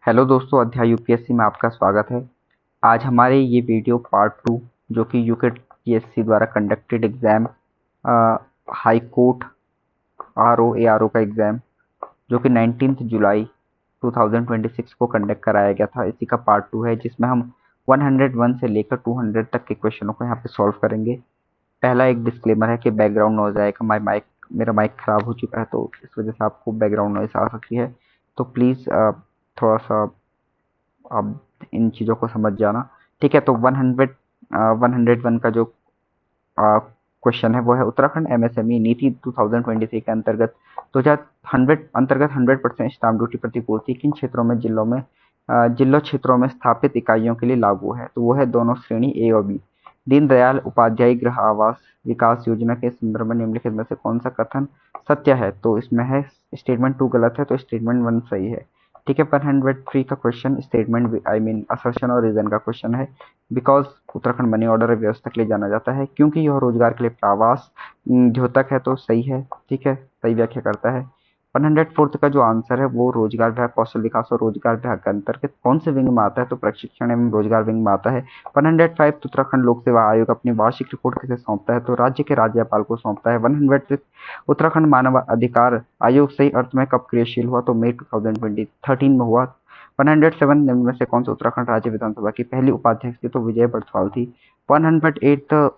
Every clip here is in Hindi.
हेलो दोस्तों, अध्याय यूपीएससी में आपका स्वागत है। आज हमारे ये वीडियो पार्ट 2 जो कि यूकेपीएससी द्वारा conducted exam high court RO का एग्ज़ाम जो कि 19 जुलाई 2026 को कंडक्ट कराया गया था, इसी का पार्ट 2 है, जिसमें हम 101 से लेकर 200 तक के क्वेश्चनों को यहाँ पे सॉल्व करेंगे। पहला एक डिस्क्लेमर है कि बैकग्राउंड नॉइज आएगा। मेरा माइक ख़राब हो चुका है, तो इस वजह से आपको बैकग्राउंड नॉइज आ सकती है। तो प्लीज़ थोड़ा सा आप इन चीज़ों को समझ जाना। ठीक है, तो 101 का जो क्वेश्चन है वो है उत्तराखंड एमएसएमई नीति 2023 के अंतर्गत 100% स्टाम्प ड्यूटी प्रतिपूर्ति किन क्षेत्रों में जिलों क्षेत्रों में स्थापित इकाइयों के लिए लागू है। तो वो है दोनों श्रेणी ए और बी। दीनदयाल उपाध्याय गृह आवास विकास योजना के संदर्भ में निम्नलिखित में से कौन सा कथन सत्य है। तो इसमें है स्टेटमेंट 2 गलत है, तो स्टेटमेंट 1 सही है। ठीक है, 103 का question statement I mean assertion और रीजन का क्वेश्चन है। बिकॉज उत्तराखंड मनी ऑर्डर व्यवस्था के लिए जाना जाता है क्योंकि यह रोजगार के लिए प्रवास द्योतक है, तो सही है। ठीक है, सही व्याख्या करता है। 104 का जो आंसर है वो रोजगार विभाग, कौशल विकास और रोजगार विभाग के अंतर्गत कौन से विंग में आता है। तो प्रशिक्षण एवं रोजगार विंग में आता है। 105 उत्तराखंड लोक सेवा आयोग अपनी वार्षिक रिपोर्ट किसे सौंपता है। तो राज्य के राज्यपाल को सौंपता है। 106 उत्तराखंड मानव अधिकार आयोग सही अर्थ में कब क्रियाशील हुआ। तो मई 2013 में हुआ। 107 निम्न में से कौन सा उत्तराखंड राज्य विधानसभा की पहली उपाध्यक्ष थी। तो विजय बड़सवाल थी। 108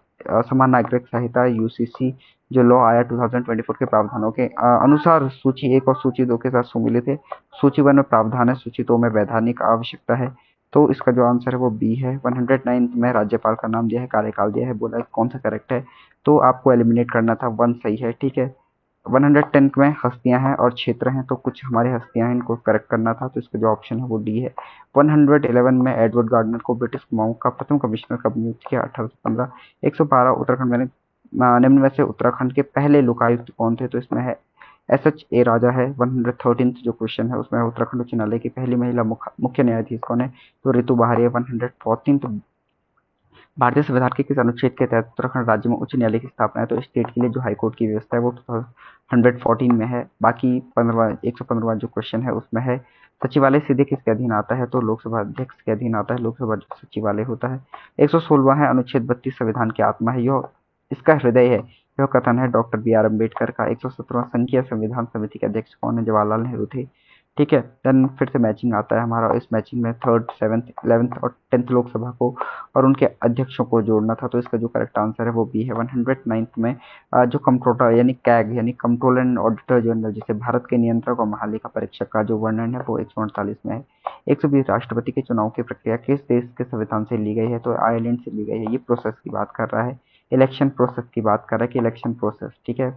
समान नागरिक संहिता यूसीसी जो लॉ आया 2024 के प्रावधानों के अनुसार सूची 1 और सूची 2 के साथ सुमिलित है। सूची 1 में प्रावधान है, सूची 2 में वैधानिक आवश्यकता है। तो इसका जो आंसर है वो बी है। 109 में राज्यपाल का नाम दिया है, कार्यकाल दिया है, बोला है कौन सा करेक्ट है। तो आपको एलिमिनेट करना था, 1 सही है। ठीक है, 110 में हस्तियां हैं और क्षेत्र हैं, तो कुछ हमारी हस्तियां हैं, इनको करेक्ट करना था। तो इसका जो ऑप्शन है वो डी है। 111 में एडवर्ड गार्डनर को ब्रिटिश कुमाऊं का प्रथम कमिश्नर कब नियुक्त किया। 1815। 112 उत्तराखंड मैंने निम्न में से उत्तराखंड के पहले लोकायुक्त कौन थे। तो इसमें है SH राजा है। 113 जो क्वेश्चन है उसमें उत्तराखंड उच्च न्यायालय की पहली महिला मुख्य न्यायाधीश कौन है। तो ऋतु बहारी है। 114 भारतीय संविधान के किस अनुच्छेद के तहत उत्तराखंड राज्य में उच्च न्यायालय की स्थापना है। तो स्टेट के लिए जो हाईकोर्ट की व्यवस्था है वो 114 में है। बाकी 115 जो क्वेश्चन है उसमें है सचिवालय सीधे किसके अधीन आता है। तो लोकसभा अध्यक्ष के अधीन आता है, लोकसभा सचिवालय होता है। 116 है अनुच्छेद 32 संविधान की आत्मा है, यह इसका हृदय है, यह कथन है डॉक्टर BR अम्बेडकर का। 117 संघीय संविधान समिति के अध्यक्ष कौन है। जवाहरलाल नेहरू थे। ठीक है, देन फिर से मैचिंग आता है हमारा। इस मैचिंग में 3rd 7th 11th और 10th लोकसभा को और उनके अध्यक्षों को जोड़ना था। तो इसका जो करेक्ट आंसर है वो बी है। 109 में जो कंप्ट्रोलर यानी कैग यानी कंट्रोलर एंड ऑडिटर जनरल जिसे भारत के नियंत्रक और महालेखा परीक्षक का जो वर्णन है वो 148 में है। 120 राष्ट्रपति के चुनाव की प्रक्रिया किस देश के संविधान से ली गई है। तो आयरलैंड से ली गई है। ये प्रोसेस की बात कर रहा है, इलेक्शन प्रोसेस की बात कर रहा है कि इलेक्शन प्रोसेस। ठीक है,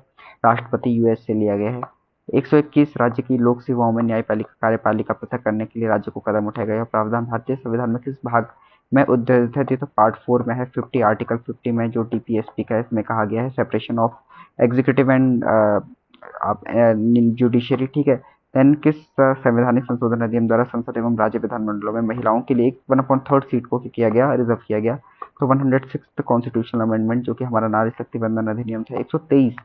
राष्ट्रपति यूएस से लिया गया है। 121 राज्य की लोक सेवाओं में न्यायपालिका कार्यपालिका पृथक करने के लिए राज्य को कदम उठाया गया। प्रावधान भारतीय संविधान में किस भाग में उद्धृत है। तो पार्ट 4 में है। 50 आर्टिकल 50 में जो टीपीएसपी का इसमें कहा गया है separation of executive and judiciary. ठीक है, देन किस संवैधानिक संशोधन अधिनियम द्वारा संसद एवं राज्य विधानमंडलों में महिलाओं के लिए 1/3 सीट को किया गया, रिजर्व किया गया। तो 106 कॉन्स्टिट्यूशनल अमेंडमेंट जो कि हमारा नारी शक्ति बंधन अधिनियम था। 123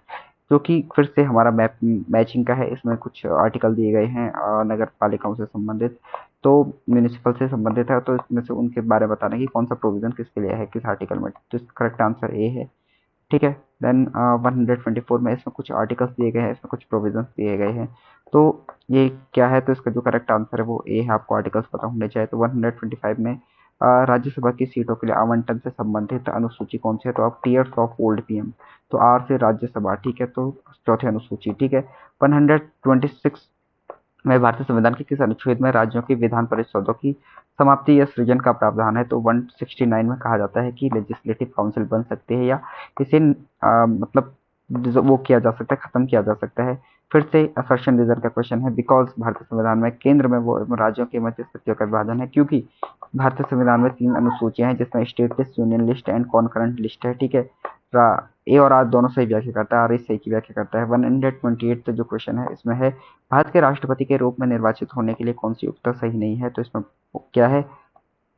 जो कि फिर से हमारा मैचिंग का है, इसमें कुछ आर्टिकल दिए गए हैं नगर पालिकाओं से संबंधित, तो म्यूनिसिपल से संबंधित है। तो इसमें से उनके बारे में बताना कि कौन सा प्रोविजन किसके लिए है, किस आर्टिकल में। तो करेक्ट आंसर ए है। ठीक है, देन 124 में इसमें कुछ आर्टिकल्स दिए गए हैं, इसमें कुछ प्रोविजंस दिए गए हैं। तो ये क्या है। तो इसका जो करेक्ट आंसर है वो ए है। आपको आर्टिकल्स पता होने चाहिए। तो 125 में राज्यसभा की सीटों के लिए आवंटन से संबंधित अनुसूची कौन सी है। तो आप टीयर्स ऑफ ओल्ड पीएम, तो आर से राज्यसभा। ठीक है, तो चौथी अनुसूची। ठीक है, 126 में भारतीय संविधान के किस अनुच्छेद में राज्यों की विधान परिषदों की समाप्ति या सृजन का प्रावधान है। तो 169 में कहा जाता है कि लेजिस्लेटिव काउंसिल बन सकती है या इसे मतलब वो किया जा सकता है, खत्म किया जा सकता है। फिर से असर्शन रीजन का क्वेश्चन है। बिकॉज भारतीय संविधान में केंद्र में वो राज्यों के मध्य शक्तियों का विभाजन है, क्योंकि भारतीय संविधान में 3 अनुसूचियां हैं जिसमें state list, union list and concurrent list है। ठीक है, ए और आर दोनों सही व्याख्या करता है, आर इस सही की व्याख्या करता है। 128 जो क्वेश्चन है इसमें है भारत के राष्ट्रपति के रूप में निर्वाचित होने के लिए कौन सी योग्यता सही नहीं है। तो इसमें क्या है,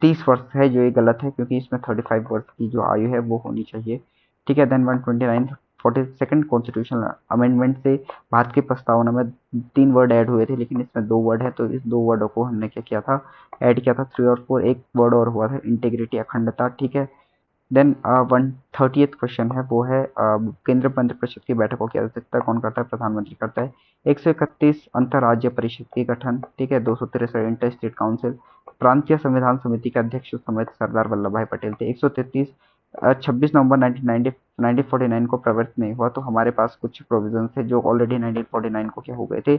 30 वर्ष है, जो ये गलत है क्योंकि इसमें 35 वर्ष की जो आयु है वो होनी चाहिए। ठीक है, देन 129 42nd कॉन्स्टिट्यूशनल अमेंडमेंट से भारत के प्रस्तावना में 3 वर्ड ऐड हुए थे, लेकिन इसमें 2 वर्ड है, तो इस 2 वर्डों को हमने क्या किया था, ऐड किया था। 3 और 4 एक वर्ड और हुआ था, इंटीग्रिटी, अखंडता, ठीक है। देन 130th क्वेश्चन है, वो है केंद्रीय मंत्रिपरिषद की बैठकों की अध्यक्षता कौन करता है, प्रधानमंत्री करता है। 131 अंतर्राज्य परिषद की गठन, ठीक है। 263 इंटर स्टेट काउंसिल, प्रांतीय संविधान समिति के अध्यक्ष उस समय सरदार वल्लभ भाई पटेल थे। 133 26 नवंबर 1949 को प्रवर्तित नहीं हुआ, तो हमारे पास कुछ प्रोविजन थे जो ऑलरेडी 1949 को क्या हो गए थे,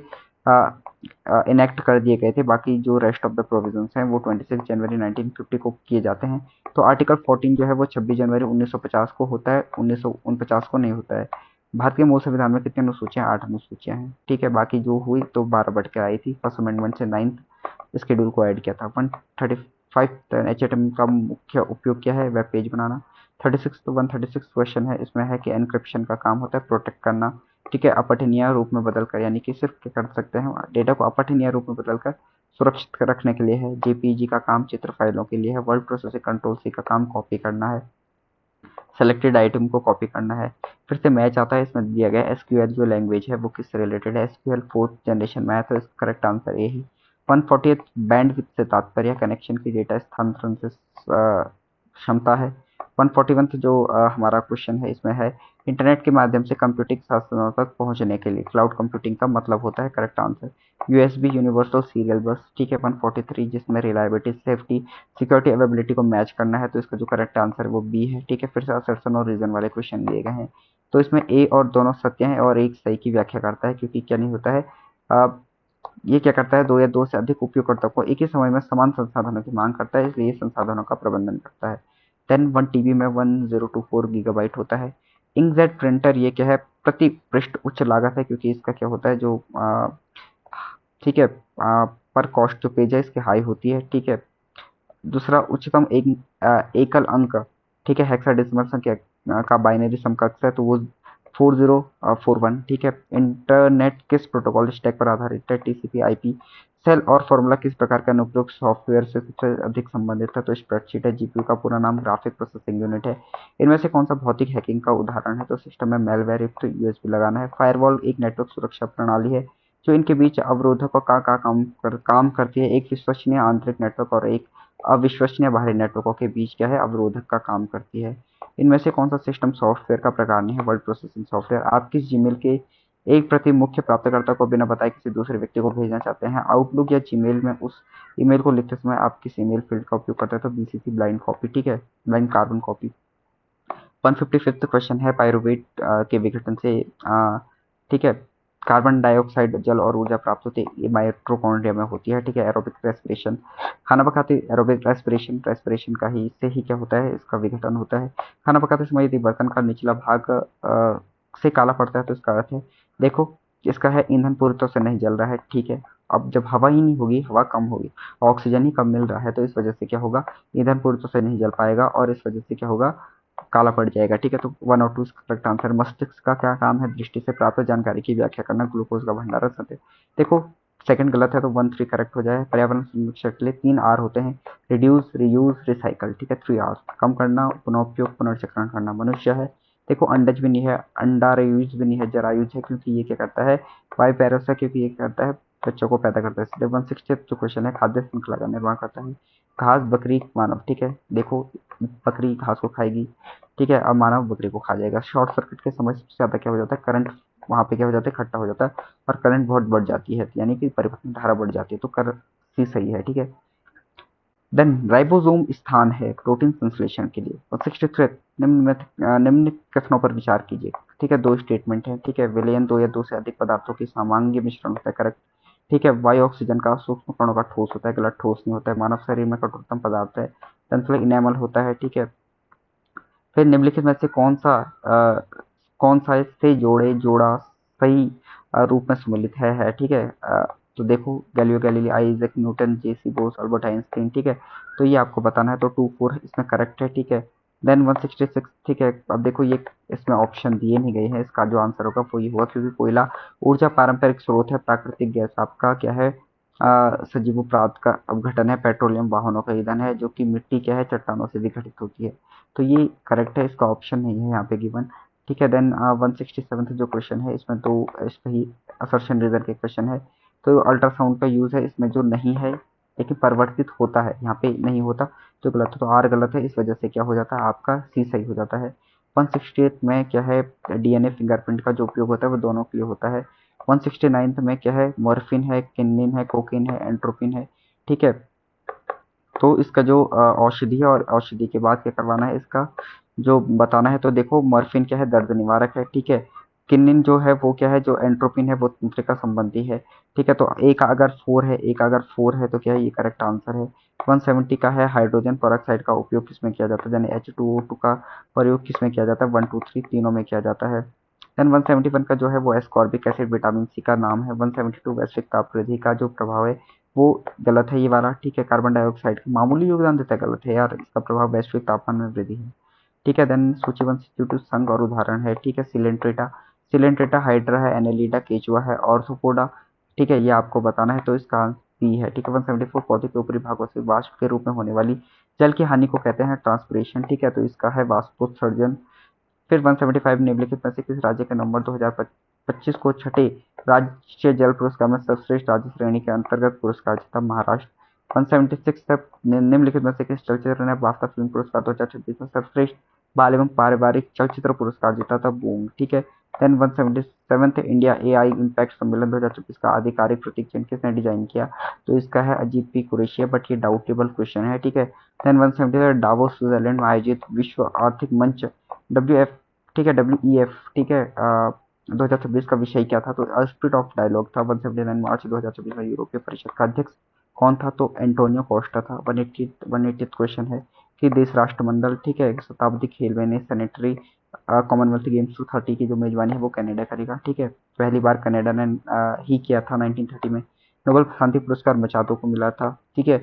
इनेक्ट कर दिए गए थे। बाकी जो रेस्ट ऑफ द प्रोविजंस हैं वो 26 जनवरी 1950 को किए जाते हैं। तो आर्टिकल 14 जो है वो 26 जनवरी 1950 को होता है, 1949 को नहीं होता है। भारत के मूल संविधान में कितनी अनुसूचियां, 8 अनुसूचियां हैं, ठीक है। बाकी जो हुई तो 12 बढ़ के आई थी, फर्स्ट अमेंडमेंट से 9th शेड्यूल को ऐड किया था। 135 एचएटएम का मुख्य उपयोग क्या है, वेब पेज बनाना। 136 क्वेश्चन है, इसमें है कि एनक्रिप्शन का काम होता है प्रोटेक्ट करना, ठीक है। अपठनीय रूप में बदलकर, यानी कि सिर्फ क्या कर सकते हैं, डेटा को अपठनीय रूप में बदलकर सुरक्षित रखने के लिए है। जेपीजी का काम चित्र फाइलों के लिए है। वर्ड प्रोसेसिंग कंट्रोल सी का काम कॉपी करना है, सेलेक्टेड आइटम को कॉपी करना है। फिर से मैच आता है, इसमें दिया गया एसक्यूएल जो लैंग्वेज है वो किससे रिलेटेड है, एसक्यूएल 4th जनरेशन में है, तो इसका correct answer A he. 140th bandwidth से तात्पर्य कनेक्शन की डेटा स्थानांतरण से क्षमता है। 141 जो हमारा क्वेश्चन है, इसमें है इंटरनेट के माध्यम से कंप्यूटिंग संसाधनों तक पहुंचने के लिए क्लाउड कंप्यूटिंग का मतलब होता है, correct answer USB universal serial बस, ठीक है। 143 जिसमें रिलायबिलिटी, सेफ्टी, सिक्योरिटी, अवेबिलिटी को मैच करना है, तो इसका जो करेक्ट आंसर है वो बी है, ठीक है। फिर से असर्शन और रीजन वाले क्वेश्चन दिए गए हैं, तो इसमें ए और दोनों सत्य हैं और एक सही की व्याख्या करता है, क्योंकि क्या नहीं होता है, ये क्या करता है, 2 या 2 से अधिक उपयोगकर्ताओं को एक ही समय में समान संसाधनों की मांग करता है, इसलिए संसाधनों का प्रबंधन करता है। देन 1 टीबी में 1024 गीगाबाइट होता है। इंकजेट प्रिंटर ये क्या है, प्रति पृष्ठ उच्च लागत है, क्योंकि इसका क्या होता है जो ठीक है, पर कॉस्ट जो पेज है इसकी हाई होती है, ठीक है। दूसरा उच्चतम एकल अंक, ठीक है, हेक्साडेसिमल संख्या का बाइनरी समकक्ष है, तो वो 4041, ठीक है। इंटरनेट किस प्रोटोकॉल स्टैक पर आधारित है, टीसीपी आईपी। सेल और फॉर्मूला किस प्रकार का अनुप्रयोग सॉफ्टवेयर से सबसे अधिक संबंधित है, तो स्प्रेडशीट है। जीपीयू का पूरा नाम ग्राफिक प्रोसेसिंग यूनिट है। इनमें से कौन सा भौतिक हैकिंग का उदाहरण है, तो सिस्टम में मेलवेयर युक्त यूएसबी लगाना है। फायरवॉल एक नेटवर्क सुरक्षा प्रणाली है जो इनके बीच अवरोधकों का काम करती है। एक विश्वसनीय आंतरिक नेटवर्क और एक अविश्वसनीय बाहरी नेटवर्कों के बीच क्या है, अवरोधक का काम करती है। इनमें से कौन सा सिस्टम सॉफ्टवेयर का प्रकार नहीं है, वर्ड प्रोसेसिंग सॉफ्टवेयर। आप किस जीमेल के एक प्रति मुख्य प्राप्तकर्ता को बिना बताए किसी दूसरे व्यक्ति को भेजना चाहते हैं, आउटलुक या जीमेल में उस ईमेल को लिखते समय आप किस ईमेल फील्ड का उपयोग करते हैं, तो बीसीसी ब्लाइंड कॉपी, ठीक है, blind carbon copy. 155th question है पायरुवेट के विघटन से ठीक है, कार्बन डाइऑक्साइड, जल और ऊर्जा प्राप्त होती है, ये माइटोकॉन्ड्रिया में होती है, ठीक है। एरोबिक रेस्पिरेशन, खाना पकाते एरोबिक रेस्पिरेशन का ही से ही क्या होता है, इसका विघटन होता है। खाना पकाते समय यदि बर्तन का निचला भाग से काला पड़ता है तो इसका अर्थ है, देखो इसका है ईंधन पूरी तरह से नहीं जल रहा है, ठीक है। अब जब हवा ही नहीं होगी, हवा कम होगी, ऑक्सीजन ही कम मिल रहा है, तो इस वजह से क्या होगा, ईंधन पूरी तरह से नहीं जल पाएगा और इस वजह से क्या होगा, काला पड़ जाएगा, ठीक है। तो 1 और 2 इसका करेक्ट आंसर। मस्तिष्क का क्या काम है, दृष्टि से प्राप्त जानकारी की व्याख्या करना, ग्लूकोज का भंडारण सत्य। देखो सेकंड गलत है, तो 1 3 करेक्ट हो जाए। पर्यावरण संरक्षण के लिए 3 आर होते हैं, रिड्यूस, रीयूज, रिसाइकल, ठीक है। 3 आर, कम करना, पुनःउपयोग, पुनर्चक्रण करना। मनुष्य है, देखो अंडज भी नहीं है, अंडारयूज भी नहीं है, जरायुज है, क्योंकि ये क्या करता है, बायोपैरस है, क्योंकि ये करता है बच्चों को पैदा करता है। इसलिए 160 जो क्वेश्चन है, खाद्य श्रृंखला का निर्माण करता है। घास, बकरी, मानव, ठीक है। देखो बकरी घास को खाएगी, ठीक है, अब मानव बकरी को खा जाएगा। शॉर्ट सर्किट के समय सबसे ज्यादा क्या हो जाता है, करंट वहां पे क्या हो जाता है, इकट्ठा हो जाता है और करंट बहुत बढ़ जाती है, यानी कि परिवर्तन धारा बढ़ जाती है, तो कर सी सही है, ठीक है। देन राइबोसोम स्थान है प्रोटीन संश्लेषण के लिए। और 63 निम्न कथनों पर विचार कीजिए, ठीक है। 2 स्टेटमेंट है, ठीक है। विलयन 2 या 2 से अधिक पदार्थों की सामान्य मिश्रण होता है, करेक्ट, ठीक है। वायु ऑक्सीजन का सूक्ष्म कणों का ठोस होता है, गलत, ठोस नहीं होता है। मानव शरीर में कठोरतम पदार्थ है, तंत्र इनेमल होता है, ठीक है। फिर निम्नलिखित में से कौन सा से जोड़ा सही रूप में सम्मिलित है, ठीक है। तो देखो गैलियो गैलीली, आइजैक न्यूटन, जेसी बोस, अल्बर्ट आइंस्टीन, ठीक है। तो ये आपको बताना है, तो 2 4 इसमें करेक्ट है, ठीक है। देन 166, ठीक है। अब देखो ये इसमें ऑप्शन दिए नहीं गए हैं, इसका जो आंसर होगा वो ये होगा, क्योंकि कोयला ऊर्जा पारंपरिक स्रोत है, प्राकृतिक गैस आपका क्या है, सजीव पदार्थ का अपघटन है, पेट्रोलियम वाहनों का ईंधन है, जो कि मिट्टी क्या है, चट्टानों से विघटित होती है। तो ये करेक्ट है, इसका ऑप्शन नहीं है यहाँ पे गिवन। ठीक है। देन 167 जो क्वेश्चन है इसमें तो इस पे ही असर्शन रीजन के क्वेश्चन है। तो अल्ट्रासाउंड का यूज़ है इसमें जो नहीं है लेकिन परिवर्तित होता है, यहाँ पे नहीं होता जो गलत है। तो आर गलत है, इस वजह से क्या हो जाता है आपका सी सही हो जाता है। 168 में क्या है, डीएनए फिंगरप्रिंट का जो उपयोग होता है वो दोनों के लिए होता है। 169 में क्या है, मॉर्फिन है, किन्निन है, कोकीन है, एंट्रोपिन है। ठीक है। तो इसका जो औषधि है और औषधि के बाद क्या करवाना है इसका जो बताना है। तो देखो मॉर्फिन क्या है, दर्द निवारक है। ठीक है। किन्निन जो है वो क्या है, जो एंट्रोपिन है वो तंत्रिका संबंधी है। ठीक है। तो ए का अगर 4 है, ए का अगर 4 है तो क्या है, ये करेक्ट आंसर है। 170 का है, हाइड्रोजन पेरोक्साइड का उपयोग किसमें किया जाता है, यानी H2O2 का प्रयोग किसमें किया जाता है, 1 2 3 तीनों में किया जाता है। देन 171 का जो है वो एस्कॉर्बिक एसिड विटामिन सी का नाम है। 172 वैश्विक ताप वृद्धि का जो प्रभाव है वो गलत है ये वाला। ठीक है। कार्बन डाइऑक्साइड का मामूली योगदान देता है, गलत है यार, इसका प्रभाव वैश्विक तापमान में वृद्धि है। ठीक है। देन सूची 162 संघ और उदाहरण है। ठीक है। सिलेंट्रेटा, सिलेंट्रेटा हाइड्रा है, एनेलिडा केचुआ है, ऑर्थोपोडा। ठीक है, ये आपको बताना है तो इसका बी है। ठीक है। 174 पौधे के ऊपरी भागों से वाष्प के रूप में होने वाली जल की हानि को कहते हैं ट्रांसपिरेशन। ठीक है, तो इसका है वाष्पोत्सर्जन। फिर 175 निम्नलिखित में से किस राज्य के नवंबर 2025 को छठे राष्ट्रीय जल पुरस्कार में सर्वश्रेष्ठ राज्य श्रेणी के अंतर्गत पुरस्कार जीता, महाराष्ट्र। 176 तक निम्नलिखित में से किस चलचित्र ने बाफ्टा फिल्म पुरस्कार 2026 में सर्वश्रेष्ठ बाल एवं पारिवारिक चलचित्र पुरस्कार जीता था, बूम। ठीक है। देन 177 इंडिया एआई इम्पैक्ट सम्मेलन 2024 का आधिकारिक प्रतीक चिन्ह किसने डिजाइन किया, तो इसका है अजीत पी कुरैशिया, बट ये डाउटेबल क्वेश्चन है। ठीक है। देन 177 डावोस स्विट्जरलैंड में आयोजित विश्व आर्थिक मंच WF, ठीक है, WEF, ठीक है, 2026 का विषय क्या था, तो स्पिरिट ऑफ डायलॉग था। 179 मार्च 2024 में यूरोपीय परिषद का अध्यक्ष कौन था, तो एंटोनियो कोस्टा था। 180 क्वेश्चन है कि देश राष्ट्रमंडल, ठीक है, शताब्दी खेल में सैनिटरी कॉमनवेल्थ गेम्स 230 की जो मेजबानी है वो कनाडा करेगा। ठीक है। पहली बार कनाडा ने ही किया था 1930 में। नोबेल शांति पुरस्कार मचातो को मिला था। ठीक है।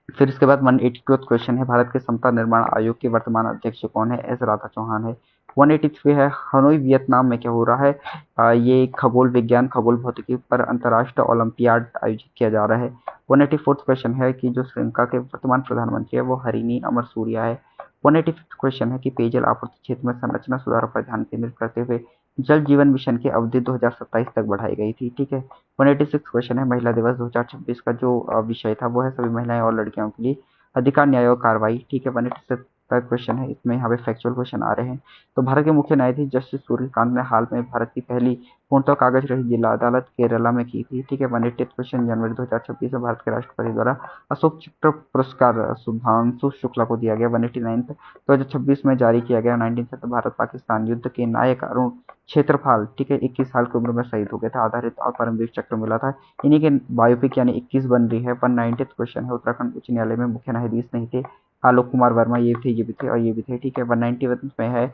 फिर इसके बाद 182 क्वेश्चन है, भारत के समता निर्माण आयोग के वर्तमान अध्यक्ष कौन है, एस राधा चौहान है। 183 है, हनोई वियतनाम में क्या हो रहा है, ये खगोल विज्ञान खगोल भौतिकी पर अंतर्राष्ट्रीय ओलंपियाड आयोजित किया जा रहा है। 184 क्वेश्चन है कि जो श्रीलंका के वर्तमान प्रधानमंत्री है वो हरिनी अमर सूर्या है। 185 क्वेश्चन है कि पेयजल आपूर्ति क्षेत्र में संरचना सुधारों पर ध्यान केंद्रित करते हुए जल जीवन मिशन की अवधि 2027 तक बढ़ाई गई थी। ठीक है। 186 क्वेश्चन है, महिला दिवस 2026 का जो विषय था वो है सभी महिलाएं और लड़कियों के लिए अधिकार, न्याय और कार्रवाई। ठीक है। 187 क्वेश्चन है, इसमें यहाँ पे फैक्चुअल क्वेश्चन आ रहे हैं। तो भारत के मुख्य न्यायाधीश जस्टिस सूर्यकांत ने हाल में भारत की पहली पूर्णतः कागज रहित जिला अदालत केरला में की थी। ठीक है। 188 क्वेश्चन, जनवरी 2026 में भारत के राष्ट्रपति द्वारा अशोक चक्र पुरस्कार सुधांशु शुक्ला को दिया गया। 189 2026 में जारी किया गया। 1970 भारत पाकिस्तान युद्ध के नायक अरुण क्षेत्रपाल, ठीक है, 21 साल की उम्र में शहीद हो गए थे, आधारित और परमवीर चक्र मिला था। इन्हीं के बायोपिक यानी 21 बन रही है। 190 क्वेश्चन है, उत्तराखंड उच्च न्यायालय में मुख्य न्यायाधीश नहीं थे आलोक कुमार वर्मा, ये थे, ये भी थे और ये भी थे। ठीक है। 191 में है,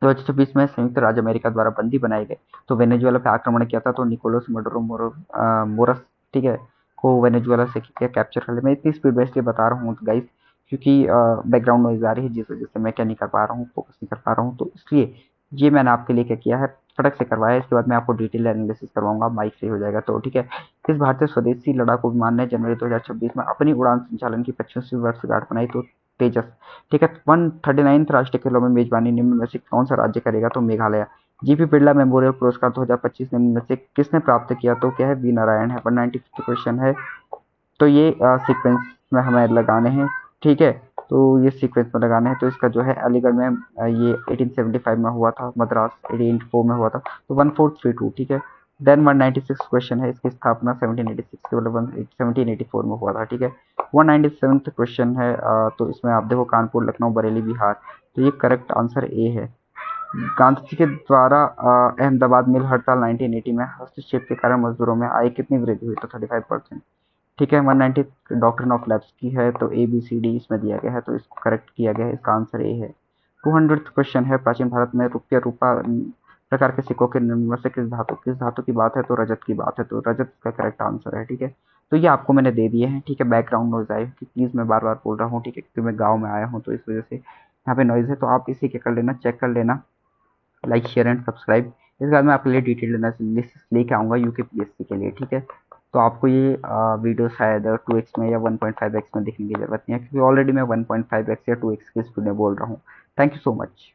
2026 में संयुक्त राज्य अमेरिका द्वारा बंदी बनाए गए तो वेनेजुएला पे आक्रमण किया था, तो निकोलस मडुरो मोरस, ठीक है, को वेनेजुएला से किया कैप्चर कर लिया। मैं इतनी स्पीड में इसलिए बता रहा हूँ गाइस क्योंकि बैकग्राउंड नॉइज आ रही है जिस वजह से मैं क्या नहीं कर पा रहा हूँ, फोकस नहीं कर पा रहा हूँ, तो इसलिए ये मैंने आपके लिए क्या किया है, फटक से करवाया है। इसके बाद मैं आपको डिटेल एनालिसिस करवाऊंगा, माइक से हो जाएगा। तो ठीक है, इस भारतीय स्वदेशी लड़ाकू विमान ने जनवरी 2026 में अपनी उड़ान संचालन की 25वीं वर्षगांठ बनाई, तो तेजस। ठीक है। 139 राष्ट्रीय खेलों में मेजबानी निम्न में से कौन सा राज्य करेगा, तो मेघालय। जीपी बिरला मेमोरियल पुरस्कार 2025 निम्न में से किसने प्राप्त किया, तो क्या है, वी नारायण है। 195 क्वेश्चन है, तो ये सीक्वेंस में हमें लगाने हैं। ठीक है। तो ये सीक्वेंस में लगाने हैं, तो इसका जो है अलीगढ़ में ये 1875 में हुआ था, मद्रास 1884 में हुआ था, तो 1432। ठीक है। देन 196 क्वेश्चन है, इसकी स्थापना 1786 के मतलब 1784 में हुआ था। ठीक है। 197 क्वेश्चन है, तो इसमें आप देखो कानपुर, लखनऊ, बरेली, बिहार, तो ये करेक्ट आंसर ए है। गांधी जी के द्वारा अहमदाबाद मिल हड़ताल 1980 में हस्तक्षेप के कारण मजदूरों में आय कितनी वृद्धि हुई, तो 35%। ठीक है। 190 डॉक्ट्रिन ऑफ लैप्स की है, तो ABCD इसमें दिया गया है, तो इसको करेक्ट किया गया है, इसका आंसर ए है। 200 क्वेश्चन है, प्राचीन भारत में रुपया रूपा प्रकार के सिक्कों के निर्माण से किस धातु की बात है, तो रजत की बात है, तो रजत का करेक्ट आंसर है। ठीक है। तो ये आपको मैंने दे दिए हैं। ठीक है। बैकग्राउंड नॉइज आए कि प्लीज मैं बार बार बोल रहा हूँ, ठीक है, क्योंकि मैं गाँव में आया हूँ तो इस वजह से यहाँ पे नॉइज है, तो आप इसे क्या कर लेना, चेक कर लेना, लाइक शेयर एंड सब्सक्राइब। इसके बाद मैं आपके लिए डिटेल एनालिसिस लेके आऊँगा UKPSC के लिए। ठीक है। तो आपको ये वीडियो शायद 2x में या 1.5x में देखने की जरूरत नहीं है, क्योंकि ऑलरेडी मैं 1.5x या 2x की स्पीड में बोल रहा हूँ। Thank you so much.